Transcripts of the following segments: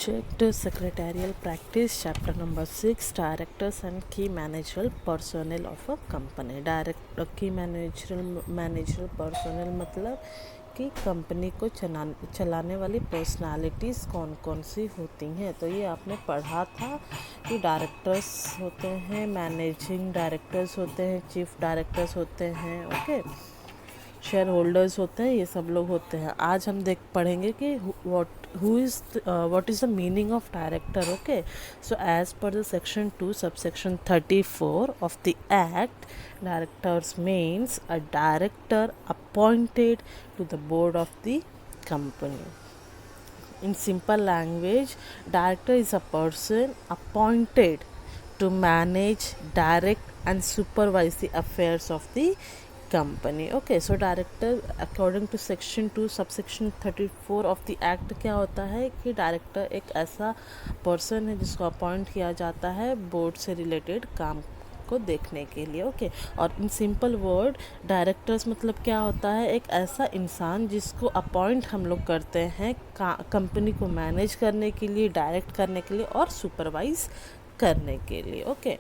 Subject Secretarial Practice, Chapter number 6, Directors and Key Managerial Personnel of a Company. Key managerial personnel मतलब कि company को चलाने वाली personalities कौन कौन सी होती हैं। तो ये आपने पढ़ा था कि डायरेक्टर्स होते हैं, मैनेजिंग डायरेक्टर्स होते हैं, चीफ डायरेक्टर्स होते हैं, ओके, शेयर होल्डर्स होते हैं, ये सब लोग होते हैं। आज हम पढ़ेंगे कि what is the meaning of director, okay. So as per the section 2 subsection 34 of the act, directors means a director appointed to the board of the company. In simple language, director is a person appointed to manage, direct and supervise the affairs of the company. Okay, so director according to section 2 subsection 34 of the act क्या होता है कि director एक ऐसा person है जिसको appoint किया जाता है बोर्ड से रिलेटेड काम को देखने के लिए, ओके। और इन सिंपल वर्ड डायरेक्टर्स मतलब क्या होता है, एक ऐसा इंसान जिसको अपॉइंट हम लोग करते हैं कंपनी को मैनेज करने के लिए, डायरेक्ट करने के लिए और सुपरवाइज करने के लिए, ओके।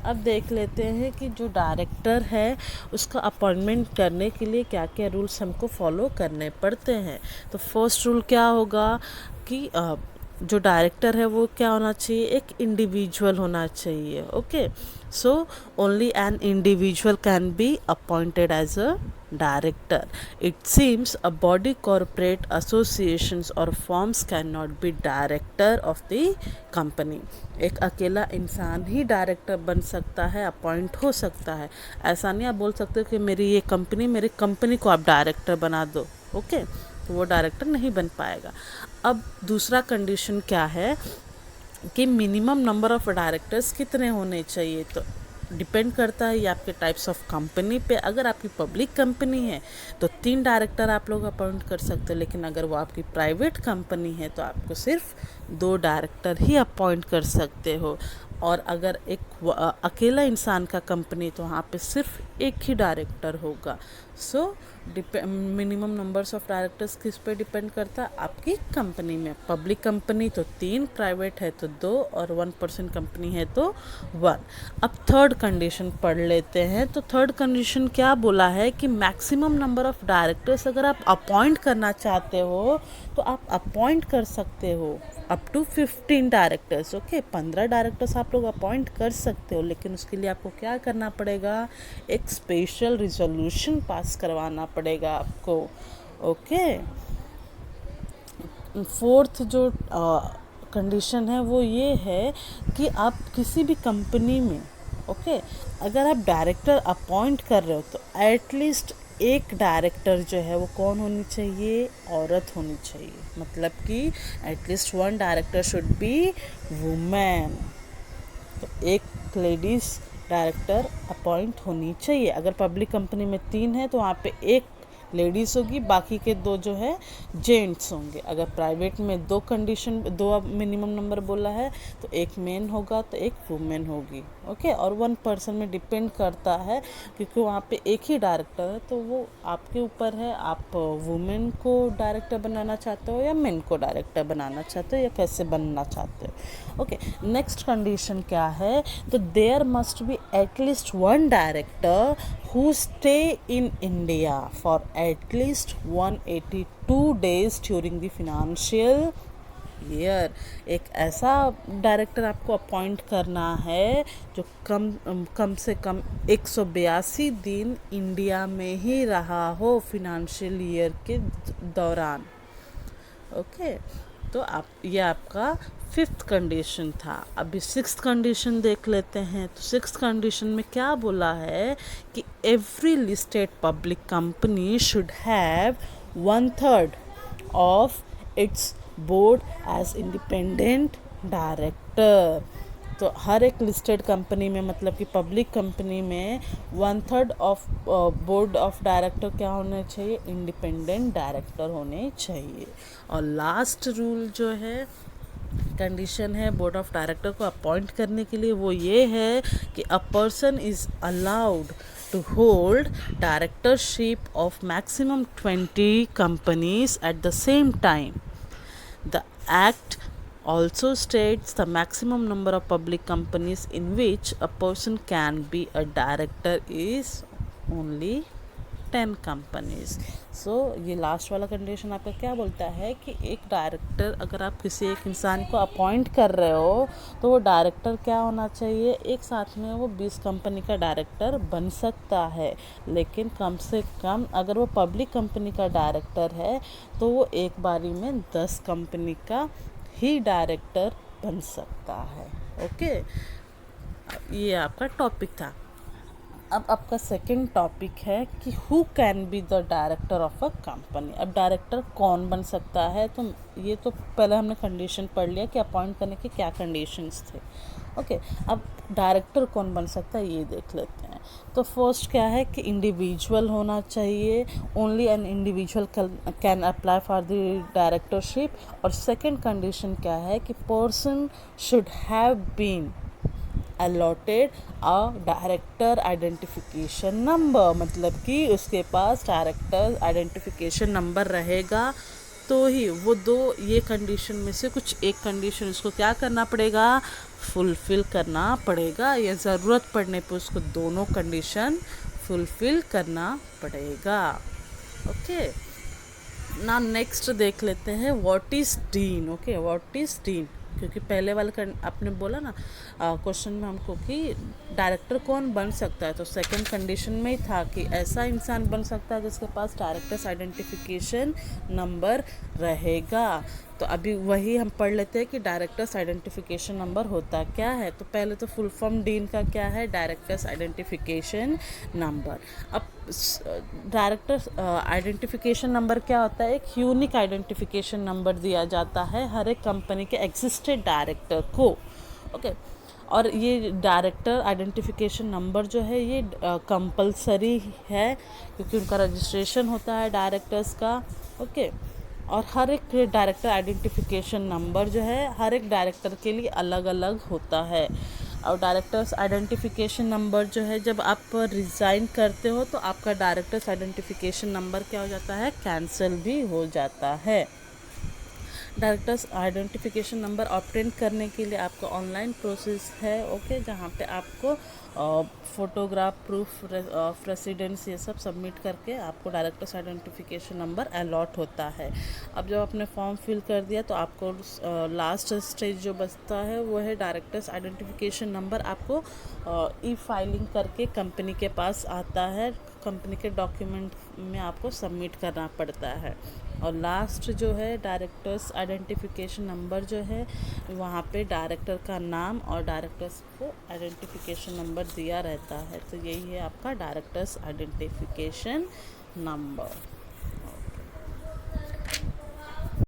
अब देख लेते हैं कि जो डायरेक्टर है उसका अपॉइंटमेंट करने के लिए क्या क्या रूल्स हमको फॉलो करने पड़ते हैं। तो फर्स्ट रूल क्या होगा कि जो डायरेक्टर है वो क्या होना चाहिए, एक इंडिविजुअल होना चाहिए, okay. So only an individual can be appointed as a director. It seems a body, corporate associations or firms cannot be director of the company. एक अकेला इंसान ही डायरेक्टर बन सकता है, अपॉइंट हो सकता है। ऐसा नहीं आप बोल सकते हो कि मेरी ये कंपनी, मेरी कंपनी को आप डायरेक्टर बना दो, ओके, तो वो डायरेक्टर नहीं बन पाएगा। अब दूसरा कंडीशन क्या है कि मिनिमम नंबर ऑफ डायरेक्टर्स कितने होने चाहिए। तो डिपेंड करता है ये आपके टाइप्स ऑफ कंपनी पे। अगर आपकी पब्लिक कंपनी है तो 3 डायरेक्टर आप लोग अपॉइंट कर सकते हो, लेकिन अगर वो आपकी प्राइवेट कंपनी है तो आपको सिर्फ 2 डायरेक्टर ही अपॉइंट कर सकते हो। और अगर एक अकेला इंसान का कंपनी तो वहाँ पे सिर्फ एक ही डायरेक्टर होगा। So minimum numbers of directors किस पे डिपेंड करता है, आपकी कंपनी में। पब्लिक कंपनी तो 3, प्राइवेट है तो 2 और 1% कंपनी है तो 1। अब थर्ड कंडीशन पढ़ लेते हैं। तो थर्ड कंडीशन क्या बोला है कि मैक्सिमम नंबर ऑफ डायरेक्टर्स अगर आप अपॉइंट करना चाहते हो तो आप अपॉइंट कर सकते हो up to 15 directors, okay. 15 directors आप लोग अपॉइंट कर सकते हो, लेकिन उसके लिए आपको क्या करना पड़ेगा, एक स्पेशल रिजोल्यूशन पास करवाना पड़ेगा आपको, ओके। फोर्थ जो कंडीशन है वो ये है कि आप किसी भी कंपनी में, ओके, अगर आप डायरेक्टर अपॉइंट कर रहे हो तो एटलीस्ट एक डायरेक्टर जो है वो कौन होनी चाहिए, औरत होनी चाहिए। मतलब कि at least 1 director should be women. तो एक लेडीज़ डायरेक्टर अपॉइंट होनी चाहिए। अगर पब्लिक कंपनी में 3 है तो वहाँ पे एक लेडीज़ होगी, बाकी के 2 जो है जेंट्स होंगे। अगर प्राइवेट में 2 मिनिमम नंबर बोला है तो एक मेन होगा तो एक वुमेन होगी, ओके। और 1 पर्सन में डिपेंड करता है क्योंकि वहाँ पे एक ही डायरेक्टर है, तो वो आपके ऊपर है, आप वुमेन को डायरेक्टर बनाना चाहते हो या मेन को डायरेक्टर बनाना चाहते हो या कैसे बनना चाहते हो, ओके। नेक्स्ट कंडीशन क्या है, तो there must be at least 1 director who stay in India for at least 182 days during the financial year. एक ऐसा डायरेक्टर आपको अपॉइंट करना है जो कम से कम 182 दिन इंडिया में ही रहा हो फिनेंशियल ईयर के दौरान, ओके। तो आप ये आपका 5th कंडीशन था। अभी 6th कंडीशन देख लेते हैं। तो 6th कंडीशन में क्या बोला है कि every listed public company should have 1/3 of its board as independent director. तो हर एक लिस्टेड कंपनी में, मतलब कि पब्लिक कंपनी में 1/3 ऑफ बोर्ड ऑफ डायरेक्टर क्या होने चाहिए, इंडिपेंडेंट डायरेक्टर होने चाहिए। और लास्ट रूल जो है, कंडीशन है बोर्ड ऑफ डायरेक्टर को अपॉइंट करने के लिए, वो ये है कि a person is allowed to hold directorship of maximum 20 companies at the same time. The act also states the maximum number of public companies in which a person can be a director is only 10 companies. So ये last वाला condition आपका क्या बोलता है कि एक director, अगर आप किसी एक इंसान को अपॉइंट कर रहे हो तो वो डायरेक्टर क्या होना चाहिए, एक साथ में वो 20 कंपनी का डायरेक्टर बन सकता है, लेकिन कम से कम अगर वो पब्लिक कंपनी का डायरेक्टर है तो वो एक बारी में 10 कंपनी का ही डायरेक्टर बन सकता है। ओके, ये आपका टॉपिक था। अब आपका सेकंड टॉपिक है कि who can be the director of a company. अब डायरेक्टर कौन बन सकता है, तो ये तो पहले हमने कंडीशन पढ़ लिया कि अपॉइंट करने के क्या कंडीशंस थे। ओके, अब डायरेक्टर कौन बन सकता है ये देख लेते हैं। तो फर्स्ट क्या है कि इंडिविजुअल होना चाहिए, only an individual can apply for the directorship. और सेकंड कंडीशन क्या है कि person should have been allotted a director identification number, मतलब कि उसके पास डायरेक्टर आइडेंटिफिकेशन नंबर रहेगा तो ही वो ये कंडीशन में से कुछ एक कंडीशन उसको क्या करना पड़ेगा, फुलफ़िल करना पड़ेगा, या ज़रूरत पड़ने पे उसको दोनों कंडीशन फुलफ़िल करना पड़ेगा। ओके, ना नेक्स्ट देख लेते हैं what is dean. Okay, what is dean, क्योंकि पहले वाला आपने बोला ना क्वेश्चन में हमको कि डायरेक्टर कौन बन सकता है, तो सेकंड कंडीशन में ही था कि ऐसा इंसान बन सकता है जिसके पास डायरेक्टर्स आइडेंटिफिकेशन नंबर रहेगा। तो अभी वही हम पढ़ लेते हैं कि डायरेक्टर्स आइडेंटिफिकेशन नंबर होता क्या है। तो पहले तो फुल फॉर्म डीन का क्या है, डायरेक्टर्स आइडेंटिफिकेशन नंबर। अब डायरेक्टर्स आइडेंटिफिकेशन नंबर क्या होता है, एक यूनिक आइडेंटिफिकेशन नंबर दिया जाता है हर एक कंपनी के एग्जिस्टेड डायरेक्टर को। ओके, और ये डायरेक्टर आइडेंटिफिकेशन नंबर जो है ये कंपलसरी है, क्योंकि उनका रजिस्ट्रेशन होता है डायरेक्टर्स का। ओके, और हर एक डायरेक्टर आइडेंटिफिकेशन नंबर जो है हर एक डायरेक्टर के लिए अलग अलग होता है। और डायरेक्टर्स आइडेंटिफिकेशन नंबर जो है, जब आप रिज़ाइन करते हो तो आपका डायरेक्टर्स आइडेंटिफिकेशन नंबर क्या हो जाता है, कैंसिल भी हो जाता है। डायरेक्टर्स आइडेंटिफिकेशन नंबर ऑब्टेन करने के लिए आपका ऑनलाइन प्रोसेस है। ओके, जहाँ पे आपको फोटोग्राफ, प्रूफ ऑफ रेसिडेंस, ये सब सबमिट करके आपको डायरेक्टर्स आइडेंटिफिकेशन नंबर अलॉट होता है। अब जब आपने फॉर्म फिल कर दिया तो आपको लास्ट स्टेज जो बचता है वो है डायरेक्टर्स आइडेंटिफिकेशन नंबर आपको ई फाइलिंग करके कंपनी के पास आता है, कंपनी के डॉक्यूमेंट में आपको सबमिट करना पड़ता है। और लास्ट जो है डायरेक्टर्स आइडेंटिफिकेशन नंबर जो है, वहाँ पे डायरेक्टर का नाम और डायरेक्टर्स को आइडेंटिफिकेशन नंबर दिया रहता है। तो यही है आपका डायरेक्टर्स आइडेंटिफिकेशन नंबर।